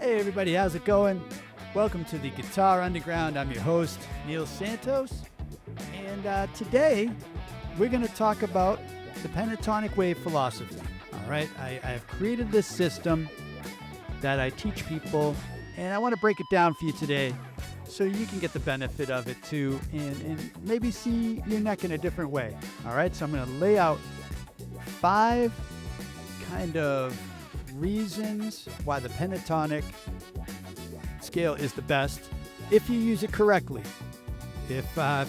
Hey everybody, how's it going? Welcome to the Guitar Underground. I'm your host, Neil Santos. And today, we're going to talk about the Pentatonic Wave philosophy. All right, I have created this system that I teach people, and I want to break it down for you today so you can get the benefit of it too, and maybe see your neck in a different way. All right, so I'm going to lay out 5 kind of reasons why the pentatonic scale is the best if you use it correctly. If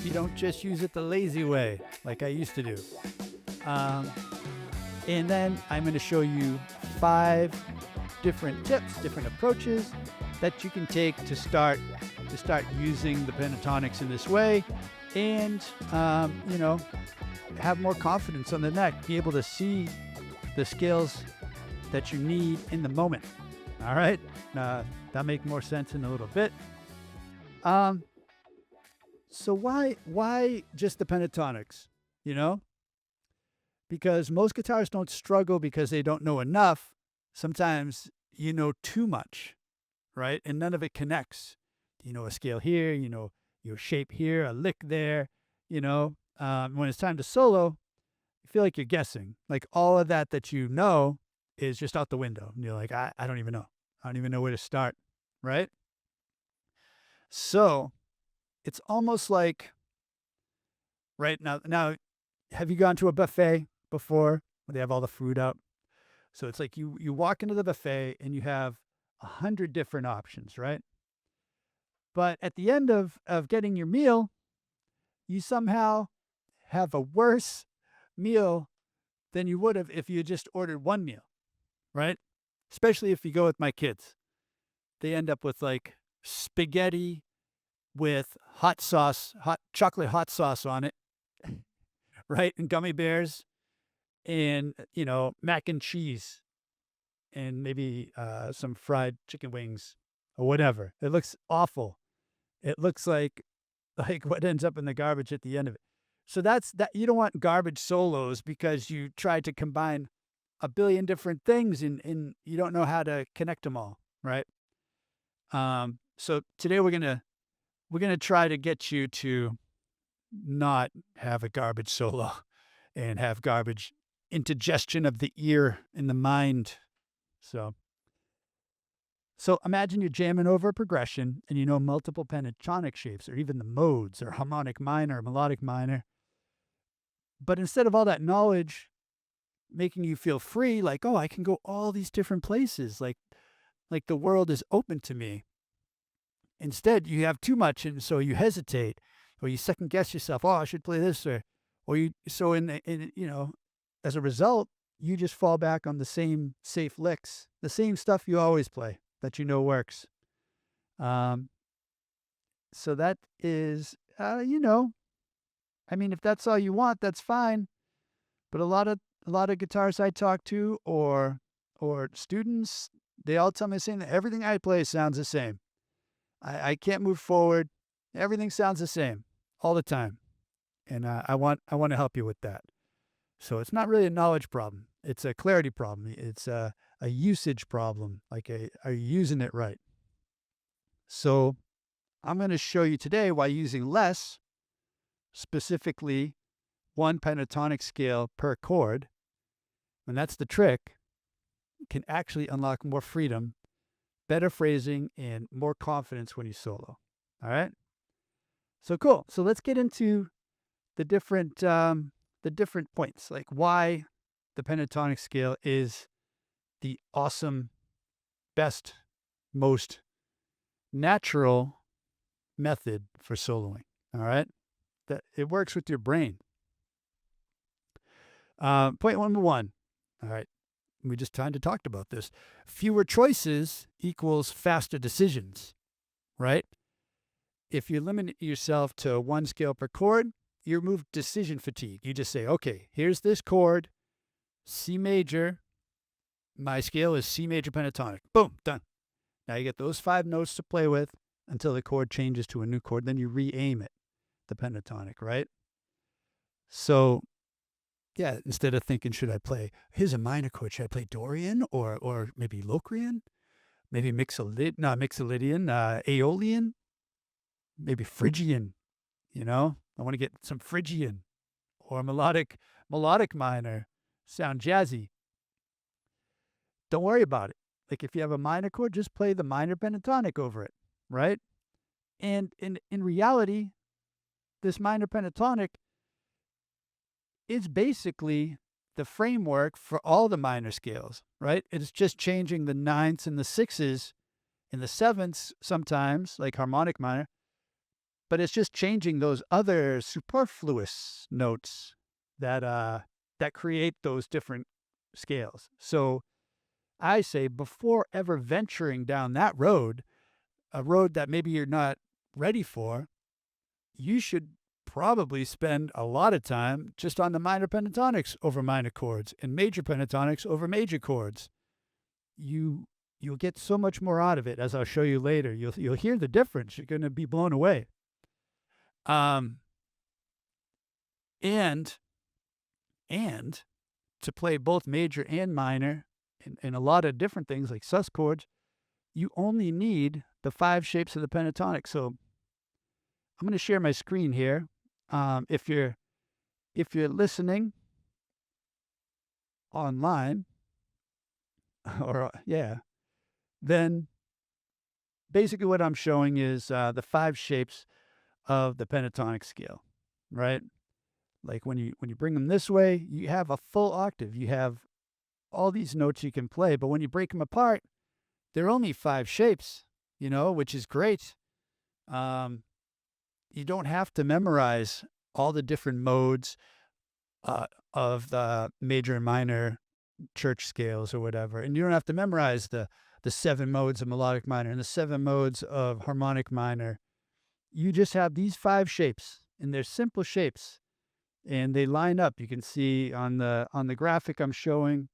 you don't just use it the lazy way like I used to do. And then I'm going to show you 5 different tips, different approaches that you can take to start using the pentatonics in this way, and have more confidence on the neck, be able to see the scales that you need in the moment. All right, that'll make more sense in a little bit. So why just the pentatonics? Because most guitarists don't struggle because they don't know enough. Sometimes you know too much, right? And none of it connects. You know a scale here, you know your shape here, a lick there. When it's time to solo, you feel like you're guessing. Like all of that you know is just out the window. And you're like, I don't even know. I don't even know where to start, right? So it's almost like, right now, have you gone to a buffet before where they have all the food out? So it's like you walk into the buffet and you have 100 different options, right? But at the end of getting your meal, you somehow have a worse meal than you would have if you just ordered one meal, right? Especially if you go with my kids. They end up with like spaghetti with hot chocolate hot sauce on it, right? And gummy bears and, mac and cheese and maybe some fried chicken wings or whatever. It looks awful. It looks like what ends up in the garbage at the end of it. So that's that. You don't want garbage solos because you tried to combine a billion different things and you don't know how to connect them all, right? So today we're gonna try to get you to not have a garbage solo and have garbage indigestion of the ear and the mind. So imagine you're jamming over a progression and you know multiple pentatonic shapes or even the modes or harmonic minor or melodic minor. But instead of all that knowledge making you feel free, like, oh, I can go all these different places, like the world is open to me. Instead, you have too much, and so you hesitate, or you second guess yourself. Oh, I should play this, or you. So as a result, you just fall back on the same safe licks, the same stuff you always play that you know works. So that is, if that's all you want, that's fine. But a lot of guitarists I talk to, or students, they all tell me the same thing. Everything I play sounds the same. I can't move forward. Everything sounds the same all the time. And I want to help you with that. So it's not really a knowledge problem. It's a clarity problem. It's a usage problem. Like, are you using it right? So I'm going to show you today why using less, specifically 1 pentatonic scale per chord, and that's the trick, can actually unlock more freedom, better phrasing, and more confidence when you solo. All right? So cool. So let's get into the different points, like why the pentatonic scale is the awesome, best, most natural method for soloing. All right? That it works with your brain. Point number 1. All right. We just kind of talked about this. Fewer choices equals faster decisions, right? If you limit yourself to 1 scale per chord, you remove decision fatigue. You just say, okay, here's this chord, C major. My scale is C major pentatonic. Boom, done. Now you get those 5 notes to play with until the chord changes to a new chord. Then you re-aim it, the pentatonic, right? So yeah, instead of thinking, should I play, here's a minor chord, should I play Dorian or maybe Locrian? maybe Mixolydian, Aeolian, maybe Phrygian, I want to get some Phrygian or melodic minor, sound jazzy. Don't worry about it. Like if you have a minor chord, just play the minor pentatonic over it, right? And in reality, this minor pentatonic is basically the framework for all the minor scales, right? It's just changing the ninths and the sixes and the sevenths sometimes, like harmonic minor, but it's just changing those other superfluous notes that create those different scales. So I say before ever venturing down that road, a road that maybe you're not ready for, you should probably spend a lot of time just on the minor pentatonics over minor chords and major pentatonics over major chords. You'll get so much more out of it, as I'll show you later. You'll hear the difference. You're going to be blown away. And to play both major and minor in a lot of different things like sus chords, you only need the 5 shapes of the pentatonic. So I'm going to share my screen here. If you're listening online, then basically what I'm showing is the 5 shapes of the pentatonic scale, right? Like when you bring them this way, you have a full octave. You have all these notes you can play, but when you break them apart, they're only 5 shapes, which is great. You don't have to memorize all the different modes of the major and minor church scales or whatever. And you don't have to memorize the 7 modes of melodic minor and the 7 modes of harmonic minor. You just have these 5 shapes, and they're simple shapes, and they line up. You can see on the graphic I'm showing,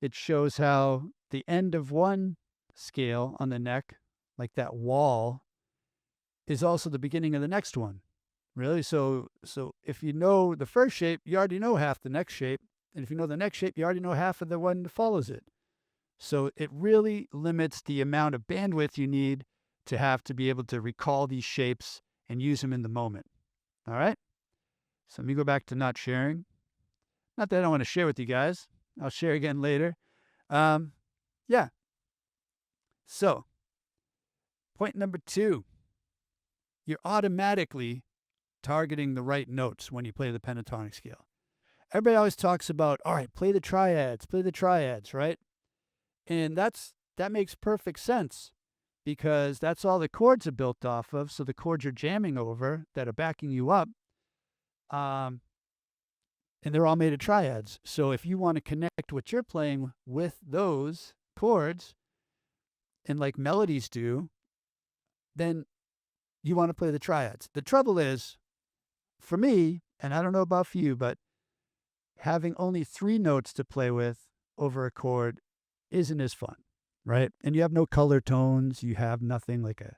it shows how the end of one scale on the neck, like that wall, is also the beginning of the next one. Really? So if you know the first shape, you already know half the next shape. And if you know the next shape, you already know half of the one that follows it. So it really limits the amount of bandwidth you need to have to be able to recall these shapes and use them in the moment. All right? So let me go back to not sharing. Not that I don't want to share with you guys. I'll share again later. Yeah. So, point number 2. You're automatically targeting the right notes when you play the pentatonic scale. Everybody always talks about, all right, play the triads, right? And that makes perfect sense because that's all the chords are built off of. So the chords you're jamming over that are backing you up, and they're all made of triads. So if you want to connect what you're playing with those chords, and like melodies do, then you want to play the triads. The trouble is, for me, and I don't know about for you, but having only 3 notes to play with over a chord isn't as fun, right? And you have no color tones. You have nothing like a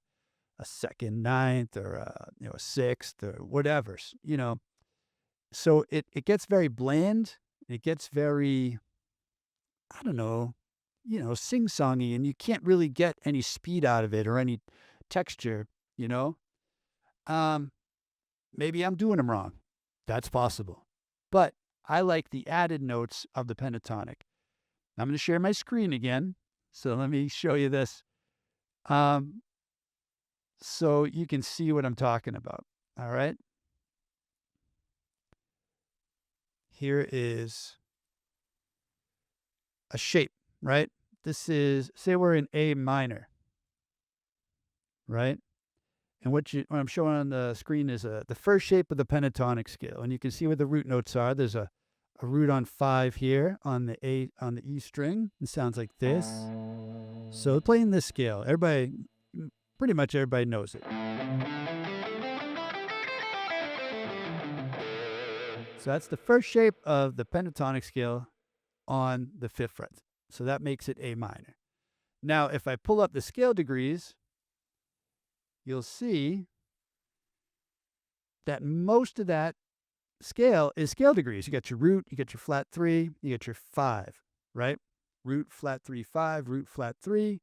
second, ninth, or a sixth, or whatever, So it gets very bland. It gets very, I don't know, sing-songy, and you can't really get any speed out of it or any texture, Maybe I'm doing them wrong. That's possible. But I like the added notes of the pentatonic. I'm going to share my screen again. So let me show you this. So you can see what I'm talking about. All right. Here is a shape, right? This is, say we're in A minor, right? And what I'm showing on the screen is the first shape of the pentatonic scale. And you can see where the root notes are. There's a root on 5 here on the E string. It sounds like this. So playing this scale, pretty much everybody knows it. So that's the first shape of the pentatonic scale on the 5th fret. So that makes it A minor. Now, if I pull up the scale degrees, you'll see that most of that scale is scale degrees. You got your root, you got your flat 3, you got your 5, right? Root, flat 3, 5, root, flat 3.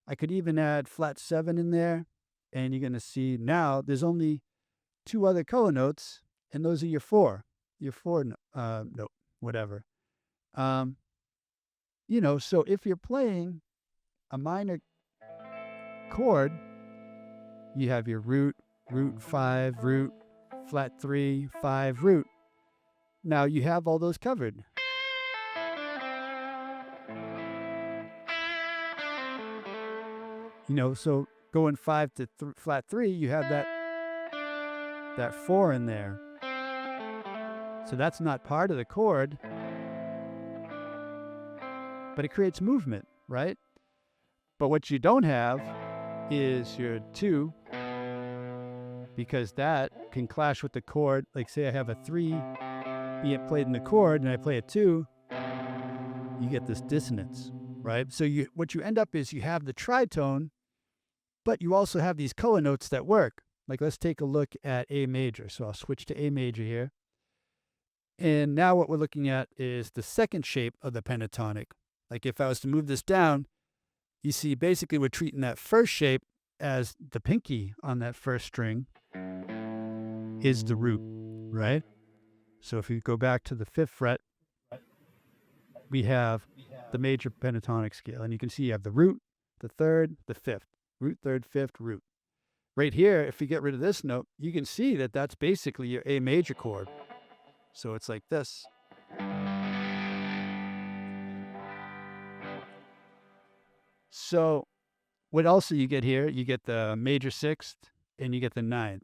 I could even add flat 7 in there, and you're going to see now there's only 2 other color notes, and those are your 4. Your 4 note, whatever. So if you're playing a minor chord, you have your root, root 5, root, flat 3, 5, root. Now you have all those covered. So going 5 to flat 3, you have that 4 in there. So that's not part of the chord, but it creates movement, right? But what you don't have is your 2, because that can clash with the chord. Like say I have a 3 being played in the chord and I play a 2, you get this dissonance, right? So what you end up is you have the tritone, but you also have these color notes that work. Like let's take a look at A major. So I'll switch to A major here. And now what we're looking at is the second shape of the pentatonic. Like if I was to move this down, you see basically we're treating that first shape as the pinky on that first string is the root, right? So if you go back to the 5th fret, we have the major pentatonic scale. And you can see you have the root, the 3rd, the 5th. Root, 3rd, 5th, root. Right here, if you get rid of this note, you can see that that's basically your A major chord. So it's like this. So what else do you get here? You get the major 6th and you get the 9th.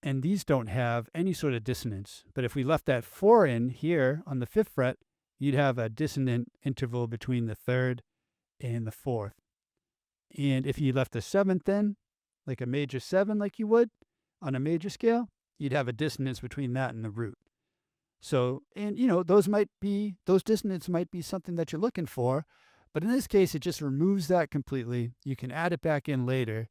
And these don't have any sort of dissonance. But if we left that 4 in here on the 5th fret, you'd have a dissonant interval between the 3rd and the 4th. And if you left the 7th in, like a major 7 like you would on a major scale, you'd have a dissonance between that and the root. So, and those dissonance might be something that you're looking for, but in this case, it just removes that completely. You can add it back in later,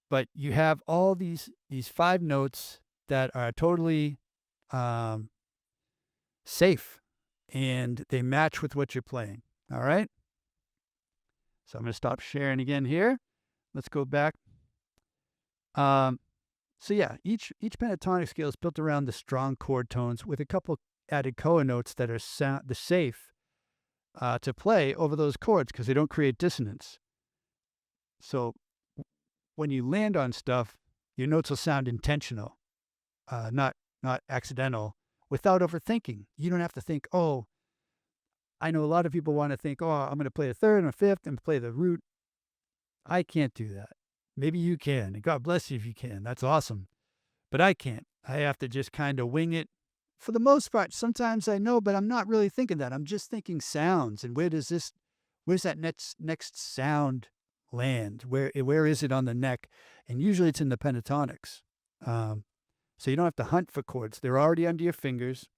but you have all these 5 notes that are totally safe, and they match with what you're playing. All right. So I'm going to stop sharing again here. Let's go back. So yeah, each pentatonic scale is built around the strong chord tones with a couple added color notes that are safe to play over those chords because they don't create dissonance. So when you land on stuff, your notes will sound intentional, not accidental, without overthinking. You don't have to think, oh, I know a lot of people want to think, oh, I'm going to play a 3rd and a 5th and play the root. I can't do that. Maybe you can, and God bless you if you can. That's awesome. But I can't. I have to just kind of wing it. For the most part, sometimes I know, but I'm not really thinking that. I'm just thinking sounds, and where's that next sound land? Where is it on the neck? And usually it's in the pentatonics. So you don't have to hunt for chords. They're already under your fingers.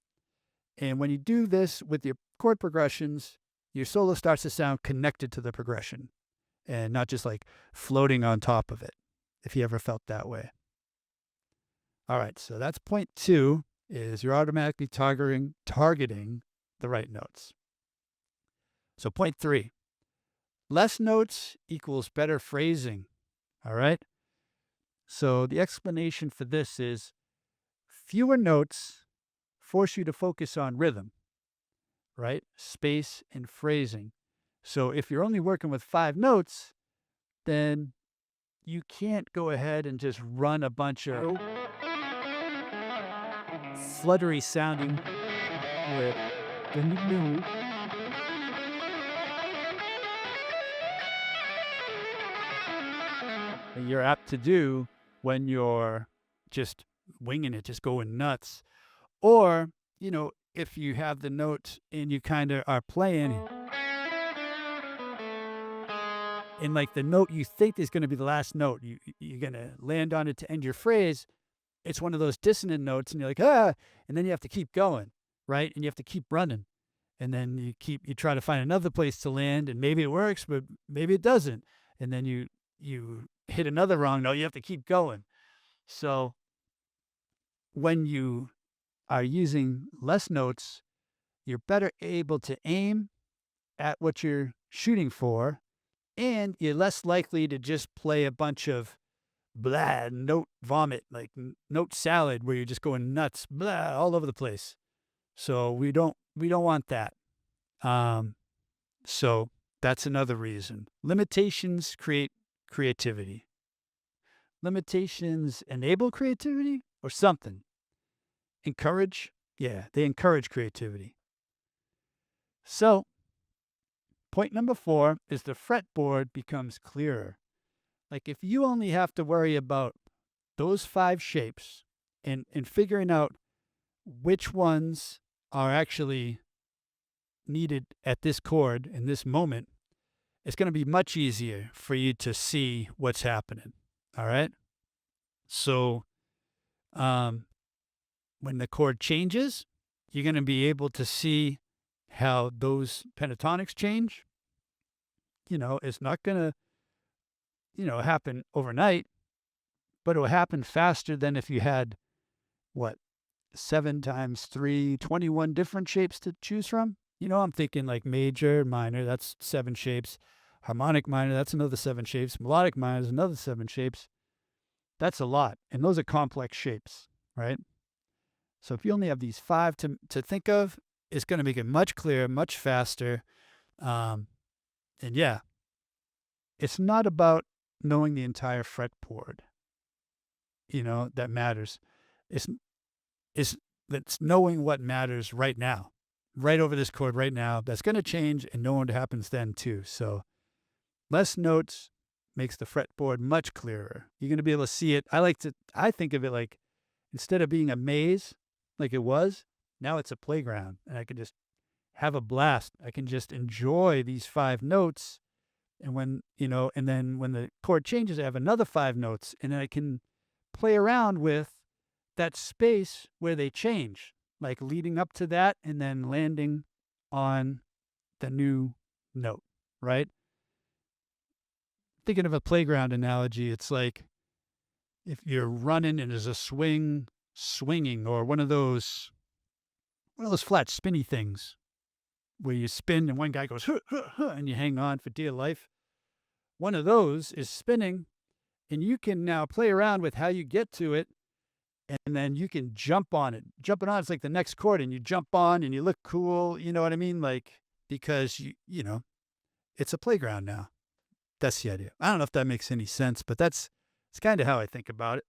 And when you do this with your chord progressions, your solo starts to sound connected to the progression and not just like floating on top of it, if you ever felt that way. All right, so that's point 2, is you're automatically targeting the right notes. So point 3, less notes equals better phrasing. All right? So the explanation for this is fewer notes force you to focus on rhythm, right? Space and phrasing. So if you're only working with 5 notes, then you can't go ahead and just run a bunch of fluttery sounding with you're apt to do when you're just winging it, just going nuts. Or, if you have the note and you kind of are playing, and like the note you think is going to be the last note, you're going to land on it to end your phrase. It's one of those dissonant notes, and you're like, and then you have to keep going, right? And you have to keep running. And then you try to find another place to land, and maybe it works, but maybe it doesn't. And then you hit another wrong note, you have to keep going. So when you are using less notes, you're better able to aim at what you're shooting for and you're less likely to just play a bunch of blah note vomit, like note salad, where you're just going nuts, blah, all over the place. So we don't want that. Um, so that's another reason. Limitations create creativity. Limitations enable creativity or something. Encourage? Yeah, they encourage creativity. So, point number 4 is the fretboard becomes clearer. Like if you only have to worry about those 5 shapes and figuring out which ones are actually needed at this chord in this moment, it's going to be much easier for you to see what's happening. All right. So, um, when the chord changes, you're going to be able to see how those pentatonics change. It's not going to, happen overnight, but it will happen faster than if you had what, 7 times 3, 21 different shapes to choose from. I'm thinking like major, minor, that's 7 shapes. Harmonic minor, that's another 7 shapes. Melodic minor is another 7 shapes. That's a lot. And those are complex shapes, right? So if you only have these 5 to think of, it's going to make it much clearer, much faster. And yeah, it's not about knowing the entire fretboard, that matters. It's, it's knowing what matters right now, right over this chord right now. That's going to change and know what happens then too. So less notes makes the fretboard much clearer. You're going to be able to see it. I think of it like instead of being a maze like it was, now it's a playground and I can just have a blast. I can just enjoy these 5 notes. And and then when the chord changes, I have another 5 notes and then I can play around with that space where they change, like leading up to that and then landing on the new note, right? Thinking of a playground analogy, it's like if you're running and there's a swinging, or one of those flat spinny things where you spin and one guy goes, huh, huh, huh, and you hang on for dear life. One of those is spinning, and you can now play around with how you get to it, and then you can jump on it. Jumping on it's like the next chord, and you jump on and you look cool. You know what I mean? Like, because it's a playground now. That's the idea. I don't know if that makes any sense, but it's kind of how I think about it.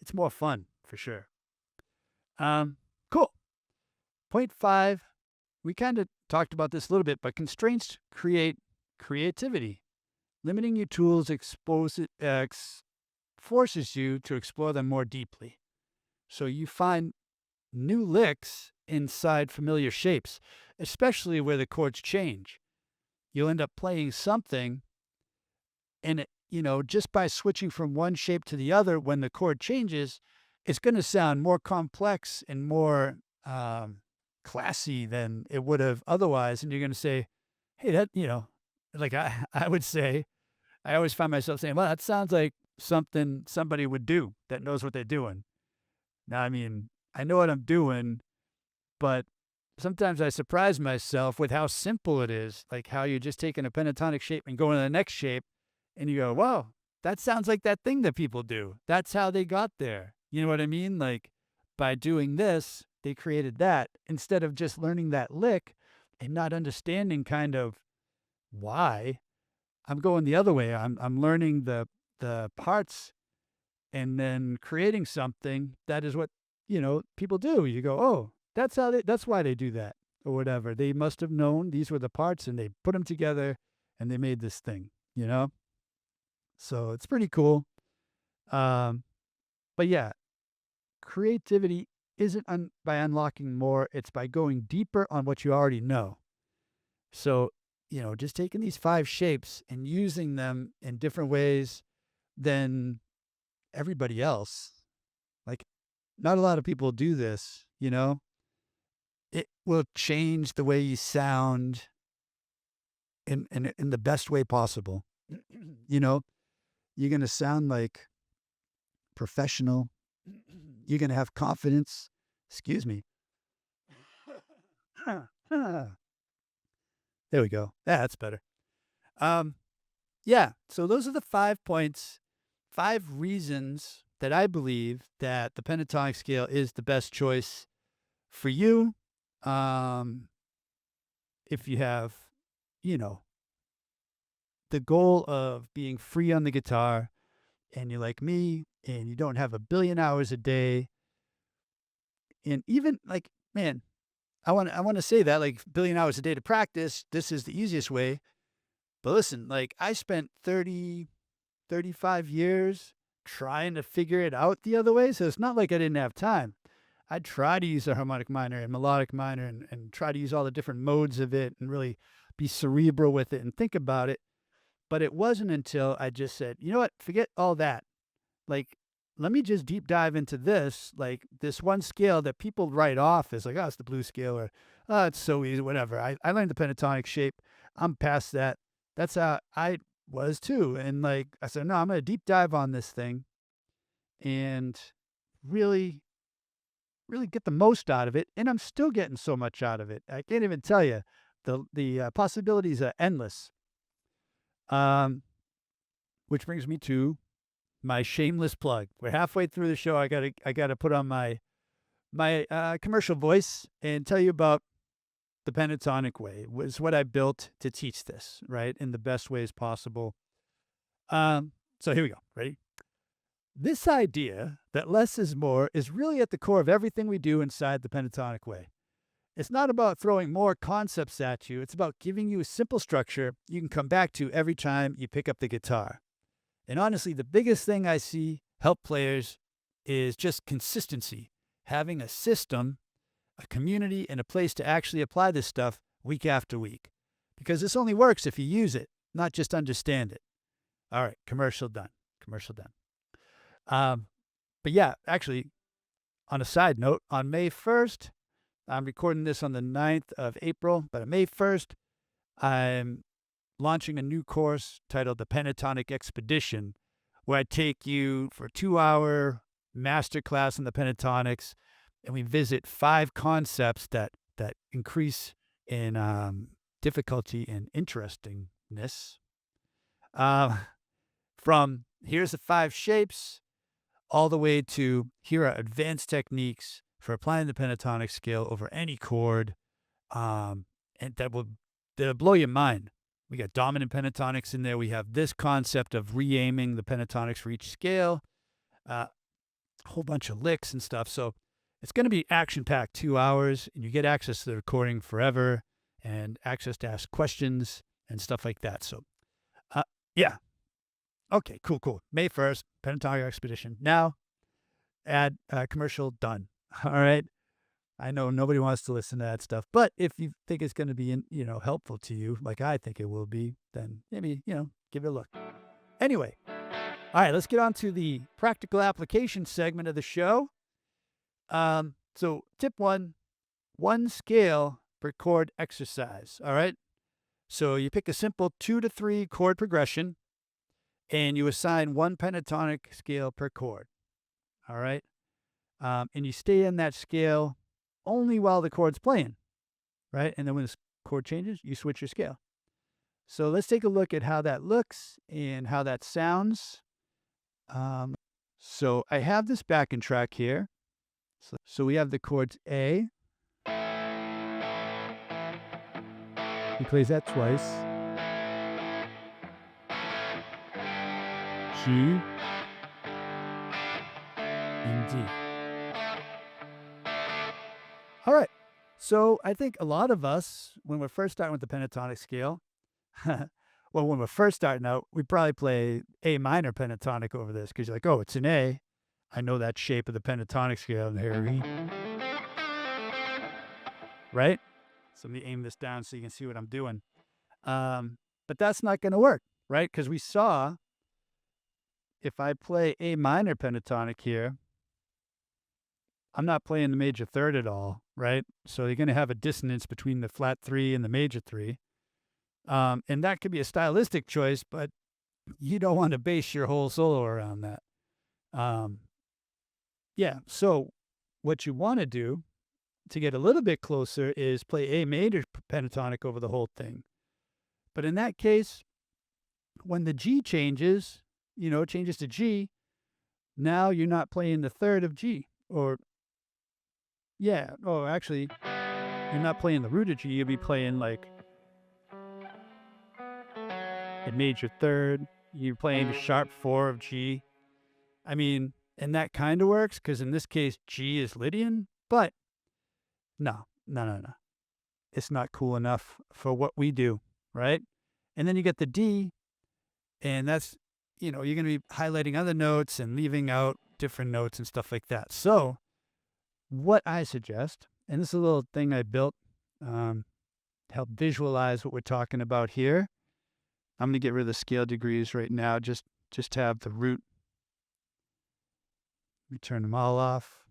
It's more fun for sure. Cool. Point 5, we kind of talked about this a little bit, but constraints create creativity. Limiting your tools forces you to explore them more deeply. So you find new licks inside familiar shapes, especially where the chords change. You'll end up playing something, and just by switching from one shape to the other, when the chord changes, it's going to sound more complex and more classy than it would have otherwise. And you're going to say, hey, that, like I would say, I always find myself saying, well, that sounds like something somebody would do that knows what they're doing. Now, I mean, I know what I'm doing, but sometimes I surprise myself with how simple it is, like how you're just taking a pentatonic shape and going to the next shape, and you go, wow, that sounds like that thing that people do. That's how they got there. You know what I mean? Like, by doing this, they created that, instead of just learning that lick and not understanding kind of why. I'm going the other way. I'm learning the parts and then creating something that is what, people do. You go, oh, that's why they do that, or whatever. They must have known these were the parts and they put them together and they made this thing, So it's pretty cool. But yeah, creativity isn't by unlocking more, it's by going deeper on what you already know. So, just taking these 5 shapes and using them in different ways than everybody else. Like, not a lot of people do this, It will change the way you sound in the best way possible. You're going to sound like professional. You're going to have confidence. Excuse me. There we go. Yeah, that's better. Yeah, so those are the 5 points, 5 reasons that I believe that the pentatonic scale is the best choice for you, um, if you have, you know, the goal of being free on the guitar and you're like me and you don't have a billion hours a day. And even like, man, I want to say that like billion hours a day to practice, this is the easiest way. But listen, like I spent 35 years trying to figure it out the other way. So it's not like I didn't have time. I try to use the harmonic minor and melodic minor and try to use all the different modes of it and really be cerebral with it and think about it. But it wasn't until I just said, you know what, forget all that. Like, let me just deep dive into this, like this one scale that people write off as like, oh, it's the blues scale or, oh, it's so easy, whatever. I learned the pentatonic shape. I'm past that. That's how I was too. And like, I said, no, I'm going to deep dive on this thing and really, really get the most out of it. And I'm still getting so much out of it. I can't even tell you. The possibilities are endless. Um, which brings me to my shameless plug. We're halfway through the show. I gotta put on my commercial voice and tell you about the Pentatonic Wave. Was what I built to teach this, right, in the best ways possible. So here we go. Ready? This idea that less is more is really at the core of everything we do inside the Pentatonic Way. It's not about throwing more concepts at you. It's about giving you a simple structure you can come back to every time you pick up the guitar. And honestly, the biggest thing I see help players is just consistency, having a system, a community, and a place to actually apply this stuff week after week. Because this only works if you use it, not just understand it. All right, commercial done. Commercial done. But yeah, actually, on a side note, on May 1st, I'm recording this on the 9th of April, but on May 1st, I'm launching a new course titled the Pentatonic Expedition, where I take you for a 2-hour masterclass in the pentatonics, and we visit 5 concepts that increase in difficulty and interestingness. From here's the 5 shapes, all the way to here are advanced techniques for applying the pentatonic scale over any chord, and that'll blow your mind. We got dominant pentatonics in there. We have this concept of re-aiming the pentatonics for each scale, a whole bunch of licks and stuff. So it's going to be action-packed 2 hours, and you get access to the recording forever and access to ask questions and stuff like that. So, yeah. Okay, cool. May 1st, Pentatonic Expedition. Now, ad commercial done. All right. I know nobody wants to listen to that stuff, but if you think it's going to be, helpful to you, like I think it will be, then maybe, give it a look. Anyway, all right, let's get on to the practical application segment of the show. So tip 1 scale per chord exercise. All right. So you pick a simple 2 to 3 chord progression and you assign 1 pentatonic scale per chord. All right. And you stay in that scale only while the chord's playing, right? And then when the chord changes, you switch your scale. So let's take a look at how that looks and how that sounds. So I have this backing track here. So we have the chords A. He plays that twice. G and D. All right. So I think a lot of us, when we're first starting with the pentatonic scale, well, when we're first starting out, we probably play A minor pentatonic over this because you're like, oh, it's an A. I know that shape of the pentatonic scale. Right? So let me aim this down so you can see what I'm doing. But that's not going to work, right? Because we saw if I play A minor pentatonic here, I'm not playing the major third at all, right? So you're going to have a dissonance between the flat 3 and the major 3. And that could be a stylistic choice, but you don't want to base your whole solo around that. Yeah, so what you want to do to get a little bit closer is play A major pentatonic over the whole thing. But in that case, when the G changes, changes to G, now you're not playing the third of G. Actually, you're not playing the root of G. You'll be playing like a major third. You're playing the sharp 4 of G. I mean, and that kind of works because in this case, G is Lydian, but no. It's not cool enough for what we do, right? And then you get the D, and that's, you're going to be highlighting other notes and leaving out different notes and stuff like that. So what I suggest, and this is a little thing I built to help visualize what we're talking about here. I'm going to get rid of the scale degrees right now, just to have the root. We turn them all off,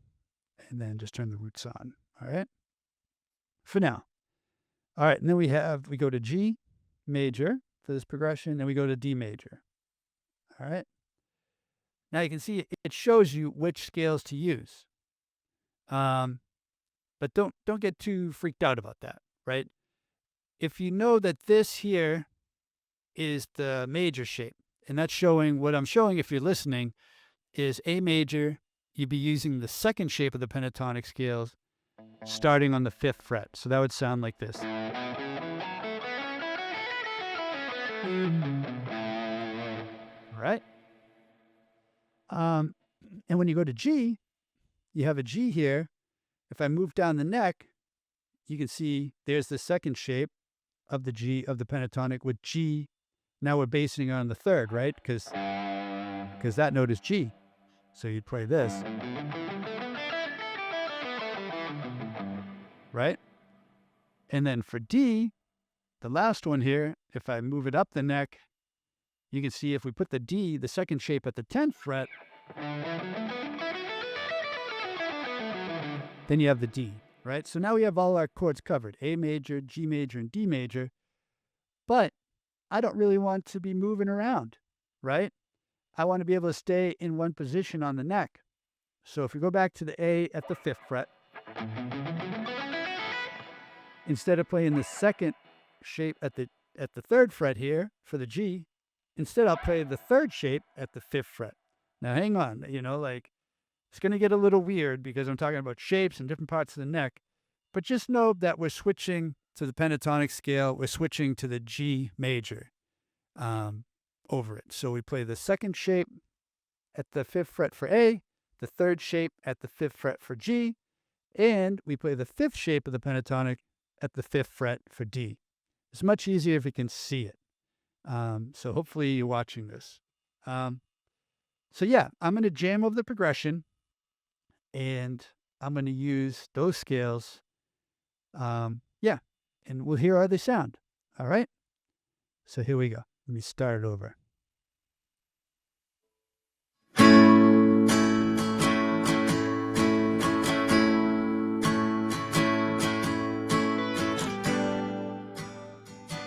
and then just turn the roots on, all right? For now. All right, and then we go to G major for this progression, then we go to D major. All right. Now you can see it shows you which scales to use. But don't get too freaked out about that, right? If you know that this here is the major shape, and that's showing what I'm showing if you're listening is A major, you'd be using the second shape of the pentatonic scales starting on the 5th fret. So that would sound like this. All right. And when you go to G, you have a G here. If I move down the neck, you can see there's the second shape of the G of the pentatonic with G. Now we're basing on the third, right? Because that note is G. So you'd play this. Right? And then for D, the last one here, if I move it up the neck, you can see if we put the D, the second shape at the 10th fret, then you have the D, right? So now we have all our chords covered, A major, G major, and D major. But I don't really want to be moving around, right? I want to be able to stay in one position on the neck. So if we go back to the A at the 5th fret, instead of playing the second shape at the 3rd fret here for the G, instead I'll play the 3rd shape at the 5th fret. Now hang on, it's going to get a little weird because I'm talking about shapes and different parts of the neck, but just know that we're switching to the pentatonic scale. We're switching to the G major over it. So we play the second shape at the 5th fret for A, the 3rd shape at the 5th fret for G, and we play the 5th shape of the pentatonic at the 5th fret for D. It's much easier if you can see it. So hopefully you're watching this. So yeah, I'm going to jam over the progression, and I'm going to use those scales. And we'll hear how they sound. All right? So here we go. Let me start it over.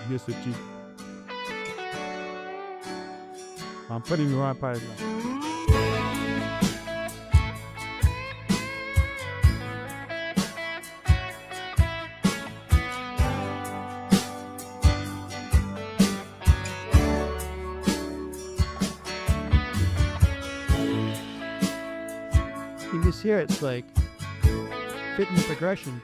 Here's the G. I'm putting the wrong part of that. You can just hear it's like fitting the progression.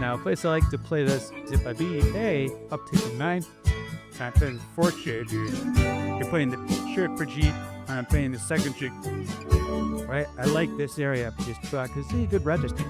Now, a place I like to play this is if I be A up to the 9th, and I play the 4th shape. You're playing the shirt for G, and I'm playing the 2nd shape. Right? I like this area because it's a good register.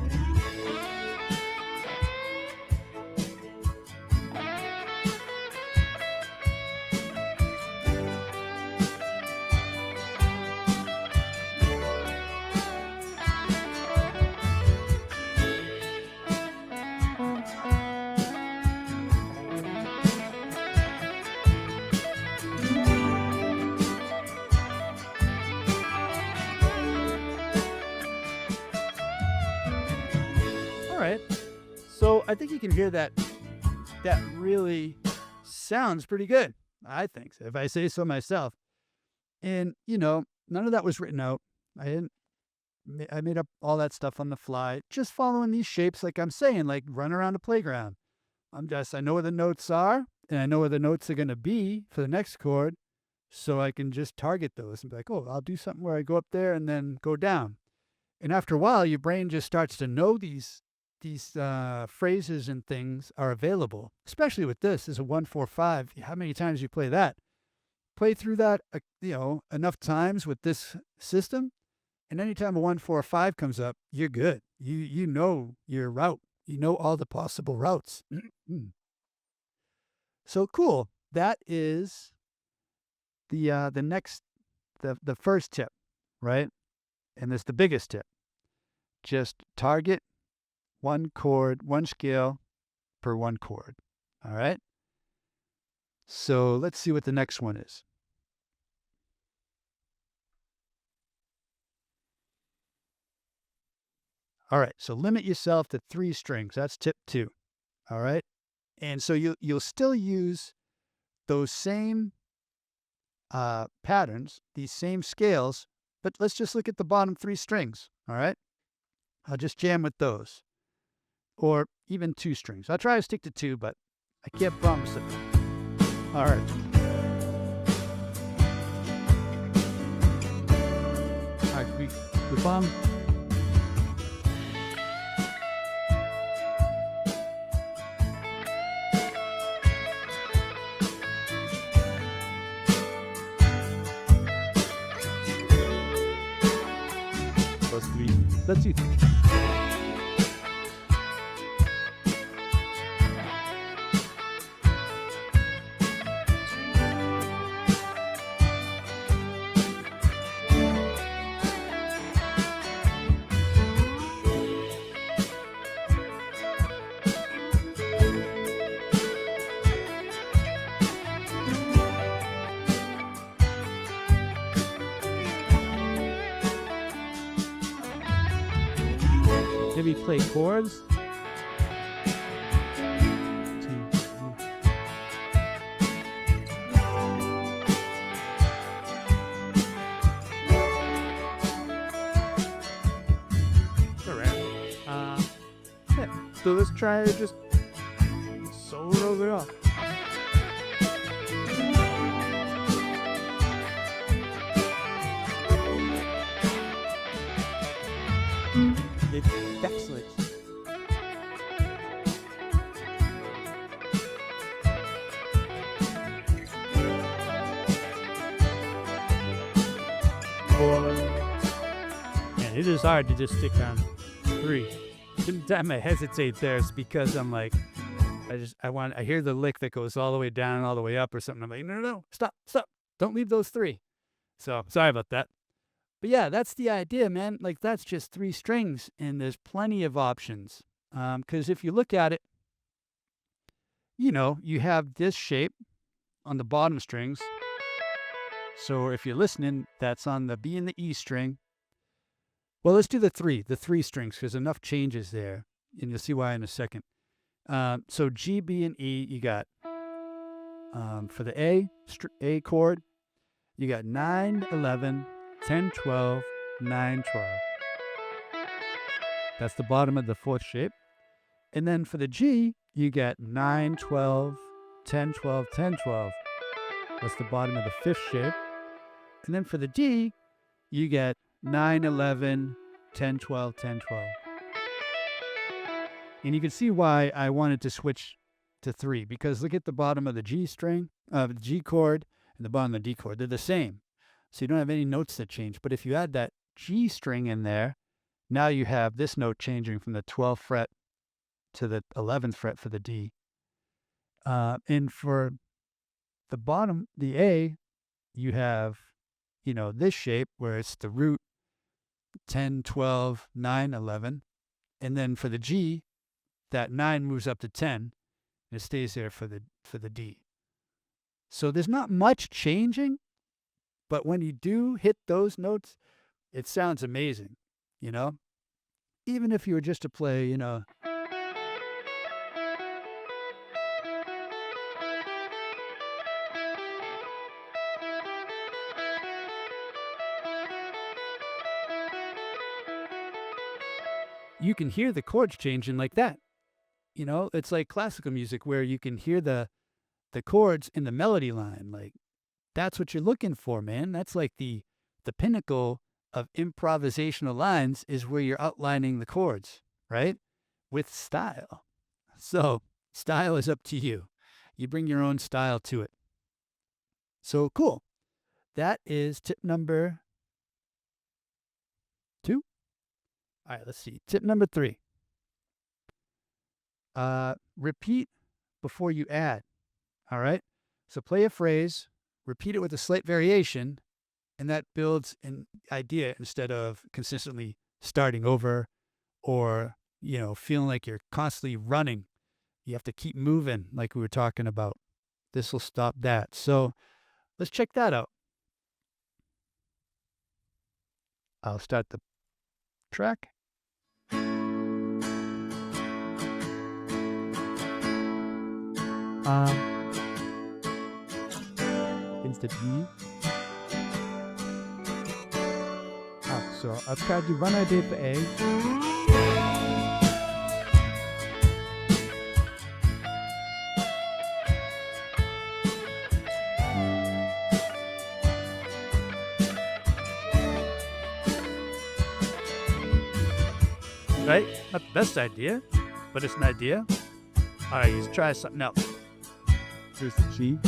I think you can hear that really sounds pretty good. I think so, if I say so myself. And, none of that was written out. I didn't I made up all that stuff on the fly, just following these shapes like I'm saying, like run around a playground. I know where the notes are, and I know where the notes are going to be for the next chord, so I can just target those and be like, oh, I'll do something where I go up there and then go down. And after a while, your brain just starts to know these phrases and things are available, especially with this is a 1-4-5. How many times you play that? Play through that, enough times with this system, and anytime a 1-4-5 comes up, you're good. You know your route. You know all the possible routes. So cool. That is the first tip, right? And this the biggest tip. Just target one chord, one scale per one chord. All right? So let's see what the next one is. All right, so limit yourself to 3 strings. That's tip 2. All right? And so you'll still use those same patterns, these same scales, but let's just look at the bottom 3 strings. All right? I'll just jam with those. Or even 2 strings. I'll try to stick to 2, but I can't promise it. All right. All right, the bottom. Let's do 3. Maybe play chords. So let's try to just solo it off. Excellent. Man, it is hard to just stick on 3. Every time I hesitate there, it's because I'm like, I hear the lick that goes all the way down and all the way up or something. I'm like, no, stop. Don't leave those 3. So sorry about that. But yeah, that's the idea, man. Like, that's just 3 strings, and there's plenty of options. Because if you look at it, you have this shape on the bottom strings. So if you're listening, that's on the B and the E string. Well, let's do the 3 strings, because enough changes there, and you'll see why in a second. So G, B, and E, you got, for the A chord, you got 9, 11, 10, 12, 9, 12. That's the bottom of the 4th shape. And then for the G, you get 9, 12, 10, 12, 10, 12. That's the bottom of the 5th shape. And then for the D, you get 9, 11, 10, 12, 10, 12. And you can see why I wanted to switch to 3, because look at the bottom of the G string, the G chord, and the bottom of the D chord. They're the same. So you don't have any notes that change. But if you add that G string in there, now you have this note changing from the 12th fret to the 11th fret for the D. And for the bottom, the A, you have, this shape where it's the root 10, 12, 9, 11. And then for the G, that 9 moves up to 10, and it stays there for the D. So there's not much changing. But when you do hit those notes, it sounds amazing, Even if you were just to play, you can hear the chords changing like that. You know, it's like classical music where you can hear the chords in the melody line. Like that's what you're looking for, man. That's like the pinnacle of improvisational lines is where you're outlining the chords, right? With style. So style is up to you. You bring your own style to it. So cool. That is tip number 2. All right, let's see. Tip number 3. Repeat before you add. All right. So play a phrase, repeat it with a slight variation, and that builds an idea instead of consistently starting over or, feeling like you're constantly running. You have to keep moving like we were talking about. This will stop that. So let's check that out. I'll start the track. Instead of so I'll try to do one idea for A. Right? Not the best idea, but it's an idea. All right, let's try something else. Here's the G.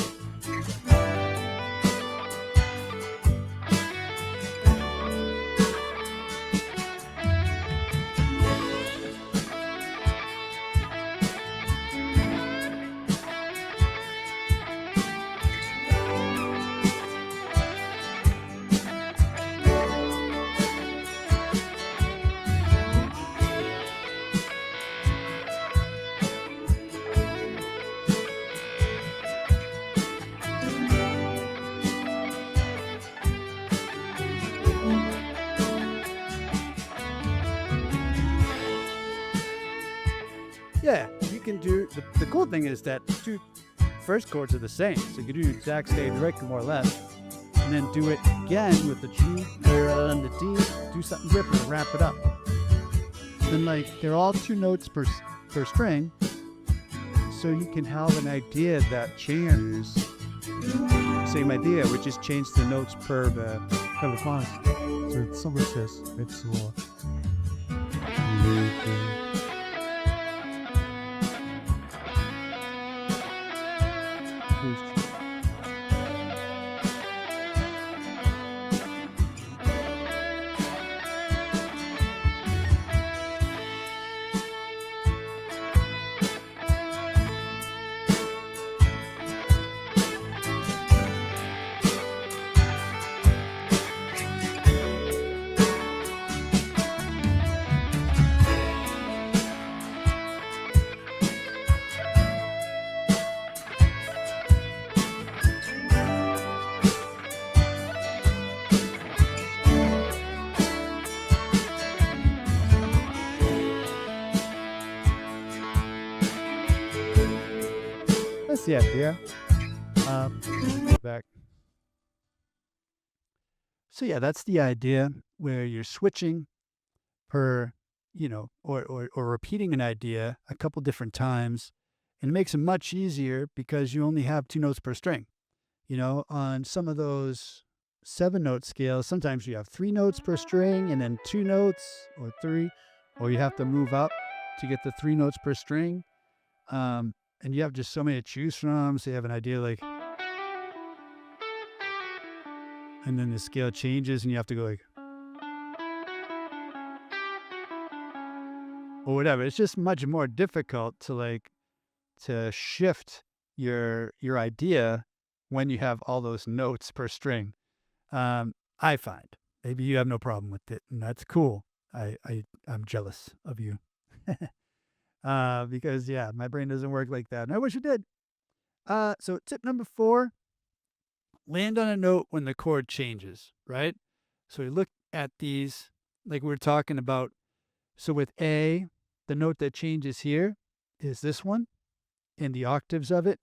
Yeah, you can do, the cool thing is that the 2 first chords are the same. So you can do the exact same direction more or less. And then do it again with the G and the D. Do something different and wrap it up. Then they're all 2 notes per string. So you can have an idea that changes. Same idea, we just change the notes per the font. So someone says it's that's the idea. Back. So yeah, that's the idea where you're switching per, or repeating an idea a couple different times, and it makes it much easier because you only have 2 notes per string. On some of those 7-note scales, sometimes you have 3 notes per string and then 2 notes or 3, or you have to move up to get the 3 notes per string. And you have just so many to choose from. So you have an idea and then the scale changes and you have to go or whatever. It's just much more difficult to shift your idea when you have all those notes per string. I find. Maybe you have no problem with it, and that's cool. I'm jealous of you. Because my brain doesn't work like that, and I wish it did. So tip number 4, land on a note when the chord changes, right? So we look at these like we're talking about. So with A, the note that changes here is this one and the octaves of it,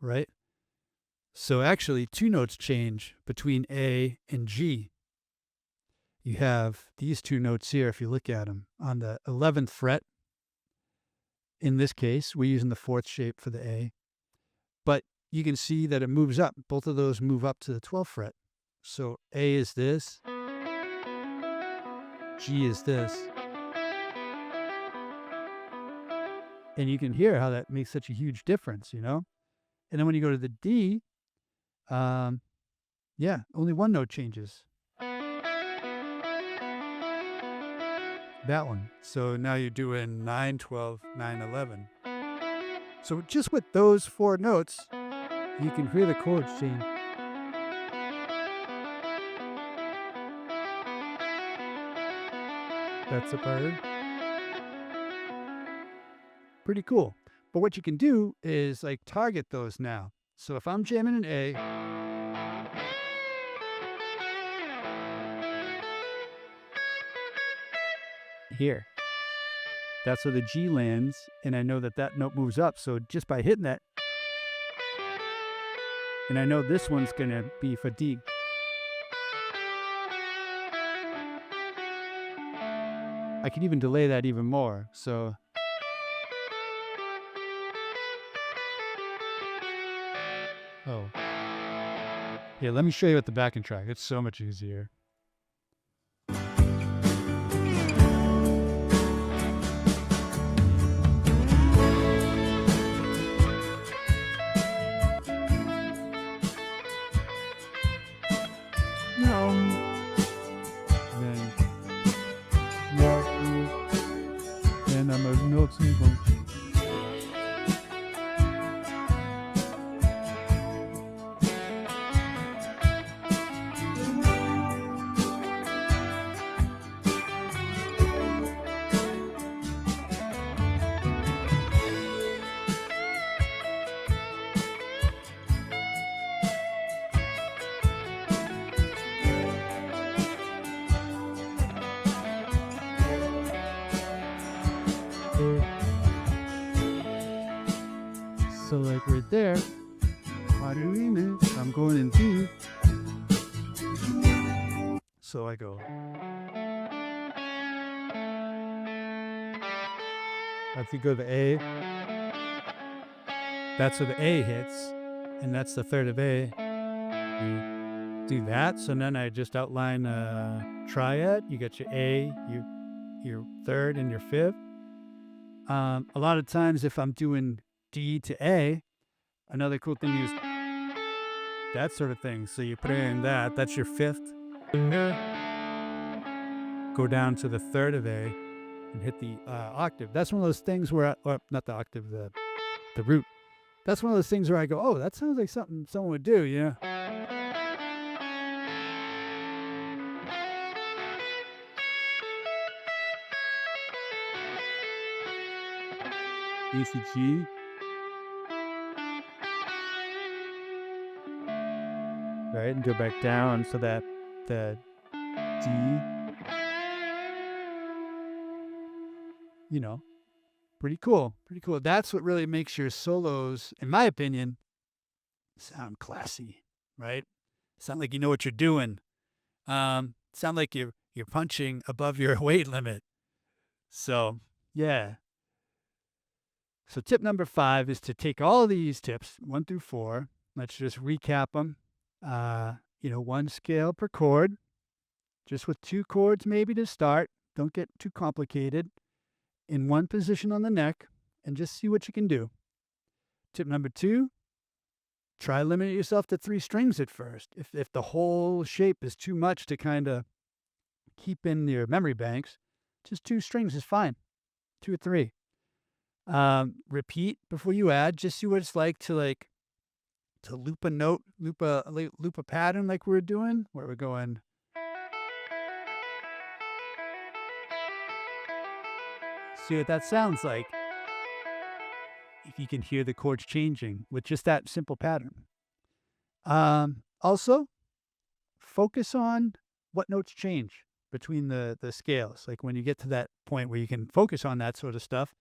right? So actually 2 notes change between A and G. you have these two notes here, if you look at them, on the 11th fret. In this case, we're using the 4th shape for the A. But you can see that it moves up. Both of those move up to the 12th fret. So A is this. G is this. And you can hear how that makes such a huge difference, you know? And then when you go to the D, yeah, only one note changes. That one. So now you're doing 9, 12, 9, 11. So just with those 4 notes, you can hear the chords change. That's a bird. Pretty cool. But what you can do is like target those now. So if I'm jamming an A, here, that's where the G lands, and I know that that note moves up. So just by hitting that, and I know this one's gonna be for D. I can even delay that even more. So oh, yeah, let me show you with the backing track. It's so much easier. And I'm a note single. So like right there, I'm going in D. So I go. If you go to the A, that's where the A hits, and that's the 3rd of A. You do that, so then I just outline a triad. You got your A, your 3rd, and your 5th. A lot of times if I'm doing D to A, another cool thing is that sort of thing. So you put it in that, that's your 5th. Go down to the 3rd of A and hit the octave. That's one of those things where, or not the octave, the root. That's one of those things where I go, oh, that sounds like something someone would do, you know? E, C, G. Right, and go back down so that the D, you know, pretty cool, pretty cool. That's what really makes your solos, in my opinion, sound classy, right? Sound like you know what you're doing. Sound like you're punching above your weight limit. So, yeah. So tip number 5 is to take all of these tips, 1 through 4. Let's just recap them. 1 scale per chord, just with 2 chords maybe to start. Don't get too complicated. In 1 position on the neck, and just see what you can do. Tip number 2, try limiting yourself to 3 strings at first. If the whole shape is too much to kind of keep in your memory banks, just 2 strings is fine. 2 or 3. Repeat before you add. Just see what it's like to loop a note, loop a pattern like we were doing, where we're going. See what that sounds like. If you can hear the chords changing with just that simple pattern. Also, focus on what notes change between the scales. Like when you get to that point where you can focus on that sort of stuff,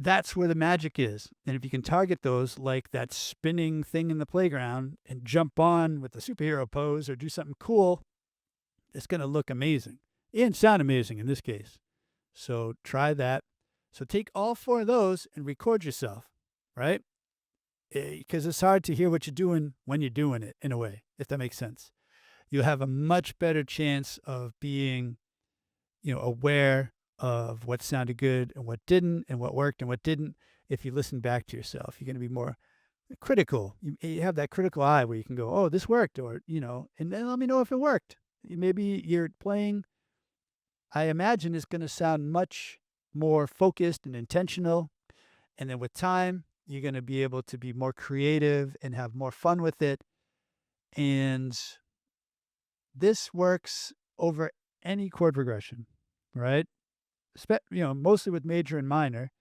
that's where the magic is. And if you can target those, like that spinning thing in the playground, and jump on with the superhero pose or do something cool, it's going to look amazing and sound amazing in this case. So try that. So take all 4 of those and record yourself, right? Because it's hard to hear what you're doing when you're doing it, in a way, if that makes sense. You'll have a much better chance of being, aware of what sounded good and what didn't, and what worked and what didn't. If you listen back to yourself, you're going to be more critical. You have that critical eye where you can go, oh, this worked, or, and then let me know if it worked. Maybe you're playing, I imagine it's going to sound much more focused and intentional. And then with time, you're going to be able to be more creative and have more fun with it. And this works over any chord progression, right? Mostly with major and minor.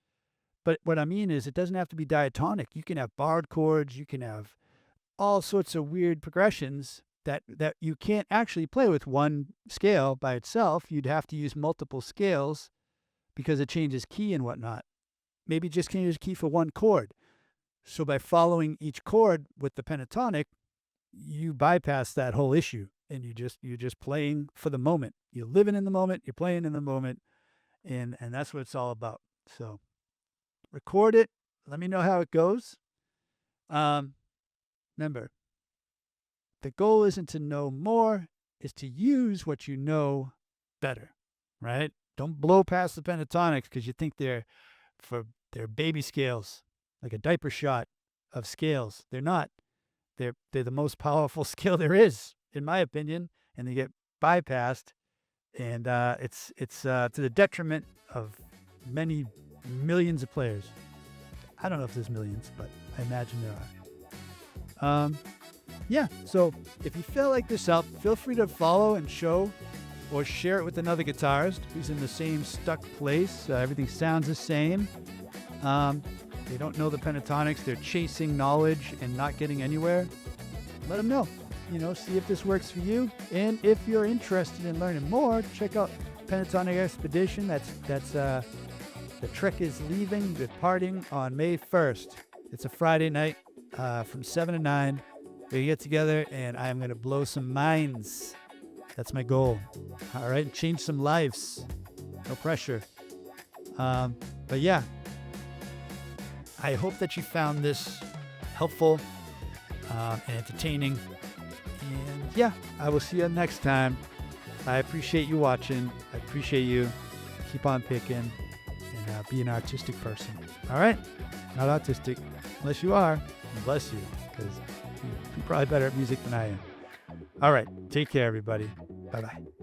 But what I mean is, it doesn't have to be diatonic. You can have barred chords. You can have all sorts of weird progressions that you can't actually play with one scale by itself. You'd have to use multiple scales because it changes key and whatnot. Maybe just changes key for one chord. So by following each chord with the pentatonic, you bypass that whole issue, and you're just playing for the moment. You're living in the moment. You're playing in the moment, and that's what it's all about. So record it. Let me know how it goes. Remember, the goal isn't to know more, is to use what you know better, right? Don't blow past the pentatonics because you think they're baby scales, like a diaper shot of scales. They're not. They're the most powerful scale there is, in my opinion, and they get bypassed, and it's to the detriment of many millions of players. I don't know if there's millions, but I imagine there are. Yeah, so if you feel like this helped, feel free to follow and show or share it with another guitarist who's in the same stuck place. Everything sounds the same. They don't know the pentatonics. They're chasing knowledge and not getting anywhere. Let them know. See if this works for you. And if you're interested in learning more, check out Pentatonic Expedition. That's the trek is departing on May 1st. It's a Friday night from 7 to 9. We get together, and I'm going to blow some minds. That's my goal. All right, change some lives. No pressure. But yeah, I hope that you found this helpful and entertaining. And yeah, I will see you next time. I appreciate you watching. I appreciate you. Keep on picking, and be an artistic person. All right? Not autistic, unless you are. Bless you, because you're probably better at music than I am. All right. Take care, everybody. Bye-bye.